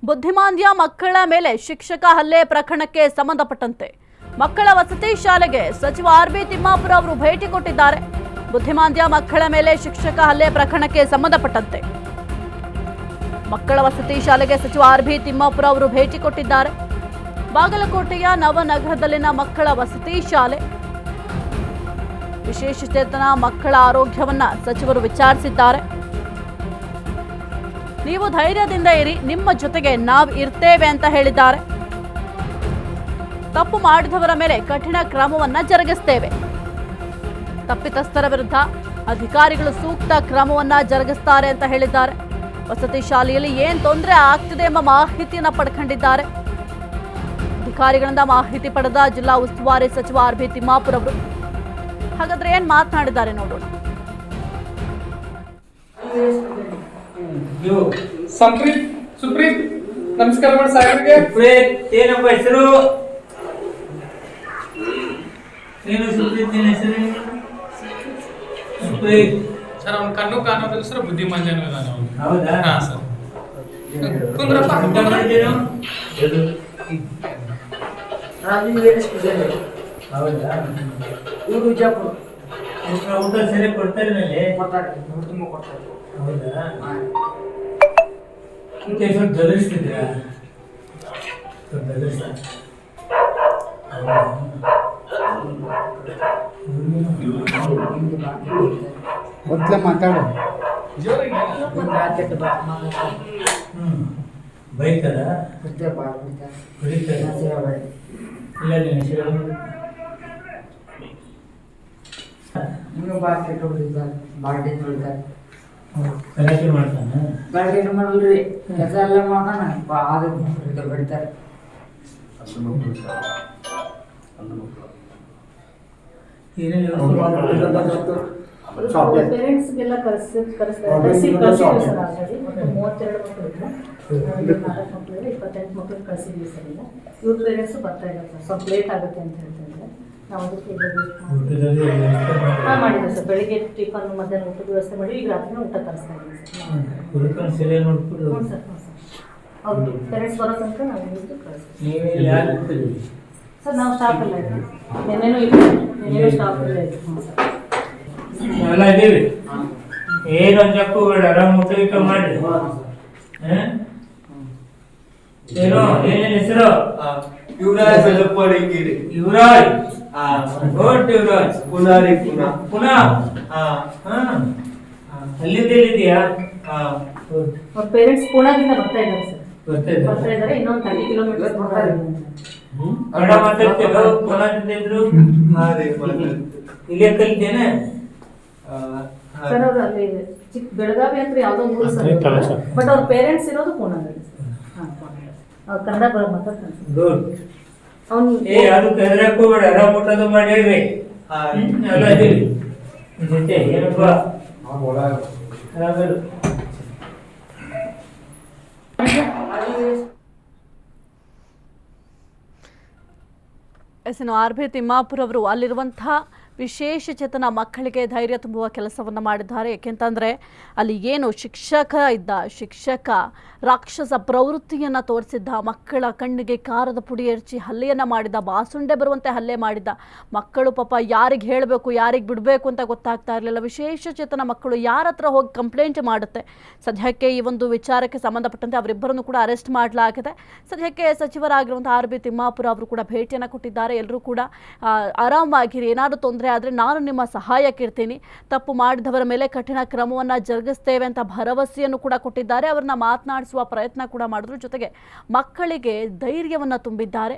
ಬುದ್ಧಿಮಾಂದ್ಯ ಮಕ್ಕಳ ಮೇಲೆ ಶಿಕ್ಷಕ ಹಲ್ಲೆ ಪ್ರಕರಣಕ್ಕೆ ಸಂಬಂಧಪಟ್ಟಂತೆ ಮಕ್ಕಳ ವಸತಿ ಶಾಲೆಗೆ ಸಚಿವ ಆರ್.ಬಿ. ತಿಮ್ಮಾಪುರ ಅವರು ಭೇಟಿ ಕೊಟ್ಟಿದ್ದಾರೆ. ಬುದ್ಧಿಮಾಂದ್ಯ ಮಕ್ಕಳ ಮೇಲೆ ಶಿಕ್ಷಕ ಹಲ್ಲೆ ಪ್ರಕರಣಕ್ಕೆ ಸಂಬಂಧಪಟ್ಟಂತೆ ಮಕ್ಕಳ ವಸತಿ ಶಾಲೆಗೆ ಸಚಿವ ಆರ್.ಬಿ. ತಿಮ್ಮಾಪುರ ಅವರು ಭೇಟಿ ಕೊಟ್ಟಿದ್ದಾರೆ. ಬಾಗಲಕೋಟೆಯ ನವನಗರದಲ್ಲಿನ ಮಕ್ಕಳ ವಸತಿ ಶಾಲೆ ವಿಶೇಷಚೇತನ ಮಕ್ಕಳ ಆರೋಗ್ಯವನ್ನ ಸಚಿವರು ವಿಚಾರಿಸಿದ್ದಾರೆ. ನೀವು ಧೈರ್ಯದಿಂದ ಇರಿ, ನಿಮ್ಮ ಜೊತೆಗೆ ನಾವು ಇರ್ತೇವೆ ಅಂತ ಹೇಳಿದ್ದಾರೆ. ತಪ್ಪು ಮಾಡಿದವರ ಮೇಲೆ ಕಠಿಣ ಕ್ರಮವನ್ನ ಜರುಗಿಸ್ತೇವೆ. ತಪ್ಪಿತಸ್ಥರ ವಿರುದ್ಧ ಅಧಿಕಾರಿಗಳು ಸೂಕ್ತ ಕ್ರಮವನ್ನ ಜರುಗಿಸ್ತಾರೆ ಅಂತ ಹೇಳಿದ್ದಾರೆ. ವಸತಿ ಶಾಲೆಯಲ್ಲಿ ಏನ್ ತೊಂದರೆ ಆಗ್ತಿದೆ ಎಂಬ ಮಾಹಿತಿಯನ್ನ ಪಡ್ಕೊಂಡಿದ್ದಾರೆ. ಅಧಿಕಾರಿಗಳಿಂದ ಮಾಹಿತಿ ಪಡೆದ ಜಿಲ್ಲಾ ಉಸ್ತುವಾರಿ ಸಚಿವ ಆರ್.ಬಿ. ತಿಮ್ಮಾಪುರ ಅವರು ಹಾಗಾದ್ರೆ ಏನ್ ಮಾತನಾಡಿದ್ದಾರೆ ನೋಡೋಣ. ಸುಪ್ರೀತ್ ನಮಸ್ಕಾರ ಮಾಡಿ ಸಾಹೇಬ್ರಿಗೆ. ಏನಪ್ಪ ಹೆಸರು? ಏನು ಸುಪ್ರೀತ್ ನಿನ್ನ ಹೆಸರು? ಸುಪ್ರೀತ್ ಸರ್ ಅವ್ನ ಕಣ್ಣು ಕಾಣೋದಿಲ್ಲ ಸರ್, ಬುದ್ಧಿಮಾಂದ್ಯ ಇದಾನೆ ಅವನು. ಹೌದಾ? ಹಾ ಸರ್. ಕುಂದ್ರಪ್ಪ. ಊಟ ಮಾಡಿದ್ದೀರಾ? ಹೌದಾ? ಊಟ ಸರಿ ಕೊಡ್ತಾರೆ ಮೇಲೆ? ಹೌದಾ? ಸ್ವಲ್ಪ ಗದರಿಸ್ತಿದ್ದೀರಾ? ಮೊದಲೇ ಮಾತಾಡು. ಬೈಕಲ್ಲ ಇಲ್ಲ ಪೇರೆಂಟ್ಸ್ಗೆಲ್ಲ ಕಳಿಸಿದ್ದೀವಿ ಸರ್. ಆಲ್ರೆಡಿ 32 ಮಕ್ಕಳಿದ್ರು, 4 ಮಕ್ಕಳಿದ್ರೆ 28 ಮಕ್ಕಳು ಕಳಿಸಿದ್ವಿ ಸರ್. ಇಲ್ಲ ಇವ್ರ ಪೇರೆಂಟ್ಸು ಬರ್ತಾ ಇದ್ದಾರೆ ಸರ್, ಸ್ವಲ್ಪ ಲೇಟ್ ಆಗುತ್ತೆ ಅಂತ ಹೇಳ್ತಿದ್ದಾರೆ. ನಾವು ಅದಕ್ಕೆ ಮಾಡಿದ್ವಿ ಸರ್. ಬೆಳಿಗ್ಗೆ ಟಿಫನ್, ಮಧ್ಯಾಹ್ನ ಊಟದ ವ್ಯವಸ್ಥೆ ಮಾಡಿ ಈಗ ರಾತ್ರಿ ಊಟ ತರಿಸ್ತಾ ಇದ್ದೀವಿ ಸರ್. ಹ್ಞೂ ಸರ್. ಅವ್ರು ಪೇರೆಂಟ್ಸ್ ಬರೋ ತನಕ ನಾವು ಕಳಿಸ್ತೀವಿ ಸರ್. ನಾವು ಸ್ಟಾಫ್ ಎಲ್ಲ ಇದ್ದೀವಿ. ನೆನ್ನೆನೂ ಸ್ಟಾಫ್ ಎಲ್ಲ ಇದ್ದೀವಿ. ಹ್ಞೂ ಸರ್. ಎಲ್ಲ ಇದೀವಿ. ಏನು ಅಂಜಕ್ಕೂ ಬೇಡ, ಆರಾಮ್ ಊಟ ಮಾಡಿ. ಏನೋ ಏನೇನು ಹೆಸರು? ಯುವರಾಜ್ ಬೆಳಪಡಿಗಿರಿ. ಯುವರಾಜ್. ಗುಡ್ ಯುವರಾಜ್. ಪುನಃ ಅಲ್ಲಿಂದ ಎಲ್ಲಿದೆಯಾ? ಅವ್ರ ಪೇರೆಂಟ್ಸ್ ಪುಣಾದಿಂದ ಬರ್ತಾ ಇದ್ದಾರೆ. ಇನ್ನೊಂದು 30 ಕಿಲೋಮೀಟರ್ ಬರ್ತಾ ಇದ್ದಾರೆ. ಕನ್ನಡ ಮಾತಾಡ್ತೇವೆ. ಪುಣಾದಿಂದ ಇದ್ರು ಇಲ್ಲೇ ಕಲಿತೇನೆ ಸರ್. ಅವ್ರು ಅಲ್ಲಿ ಬೆಳಗಾವಿ ಅಂದ್ರೆ ಯಾವ್ದೋ ಊರು ಸರ್, ಬಟ್ ಅವ್ರ ಪೇರೆಂಟ್ಸ್ ಇರೋದು ಪುಣಾದಲ್ಲಿ. ಅವ್ರು ಕನ್ನಡ ಮಾತಾಡ್ತಾರೆ. ಗುಡ್. ಅವ್ನು ಅದಕ್ಕೆ ಹೆದರಕ್ಕೂ ಬೇಡ, ಆರಾಮ್ ಊಟದು ಮಾಡಿ ಹೇಳ್ರಿ. ಎಲ್ಲ ಇದೀವಿ ಜೊತೆ. ಏನಪ್ಪ ಆರಾಮರು? ಆರ್.ಬಿ. ತಿಮ್ಮಾಪುರ ಅವರು ಅಲ್ಲಿರುವಂತಹ ವಿಶೇಷಚೇತನ ಮಕ್ಕಳಿಗೆ ಧೈರ್ಯ ತುಂಬುವ ಕೆಲಸವನ್ನು ಮಾಡಿದ್ದಾರೆ. ಏಕೆಂತಂದರೆ ಅಲ್ಲಿ ಏನು ಶಿಕ್ಷಕ ರಾಕ್ಷಸ ಪ್ರವೃತ್ತಿಯನ್ನು ತೋರಿಸಿದ್ದ, ಮಕ್ಕಳ ಕಣ್ಣಿಗೆ ಕಾರದ ಪುಡಿ ಎರಚಿ ಹಲ್ಲೆಯನ್ನು ಮಾಡಿದ, ಬಾಸುಂಡೆ ಬರುವಂತೆ ಹಲ್ಲೆ ಮಾಡಿದ. ಮಕ್ಕಳು ಪಾಪ ಯಾರಿಗೆ ಹೇಳಬೇಕು, ಯಾರಿಗೆ ಬಿಡಬೇಕು ಅಂತ ಗೊತ್ತಾಗ್ತಾ ಇರಲಿಲ್ಲ. ವಿಶೇಷಚೇತನ ಮಕ್ಕಳು ಯಾರ ಹತ್ರ ಹೋಗಿ ಕಂಪ್ಲೇಂಟ್ ಮಾಡುತ್ತೆ. ಸದ್ಯಕ್ಕೆ ಈ ಒಂದು ವಿಚಾರಕ್ಕೆ ಸಂಬಂಧಪಟ್ಟಂತೆ ಅವರಿಬ್ಬರನ್ನು ಕೂಡ ಅರೆಸ್ಟ್ ಮಾಡಲಾಗಿದೆ. ಸದ್ಯಕ್ಕೆ ಸಚಿವರಾಗಿರುವಂಥ ಆರ್.ಬಿ. ತಿಮ್ಮಾಪುರ ಅವರು ಕೂಡ ಭೇಟಿಯನ್ನು ಕೊಟ್ಟಿದ್ದಾರೆ. ಎಲ್ಲರೂ ಕೂಡ ಆರಾಮಾಗಿರಿ, ಏನಾದರೂ ತೊಂದರೆ ಆದರೆ ನಾನು ನಿಮ್ಮ ಸಹಾಯಕ್ಕಿರ್ತೀನಿ, ತಪ್ಪು ಮಾಡಿದವರ ಮೇಲೆ ಕಠಿಣ ಕ್ರಮವನ್ನು ಜರುಗಿಸ್ತೇವೆ ಅಂತ ಭರವಸೆಯನ್ನು ಕೂಡ ಕೊಟ್ಟಿದ್ದಾರೆ. ಅವರನ್ನ ಮಾತನಾಡಿಸುವ ಪ್ರಯತ್ನ ಕೂಡ ಮಾಡಿದ್ರು. ಜೊತೆಗೆ ಮಕ್ಕಳಿಗೆ ಧೈರ್ಯವನ್ನು ತುಂಬಿದ್ದಾರೆ.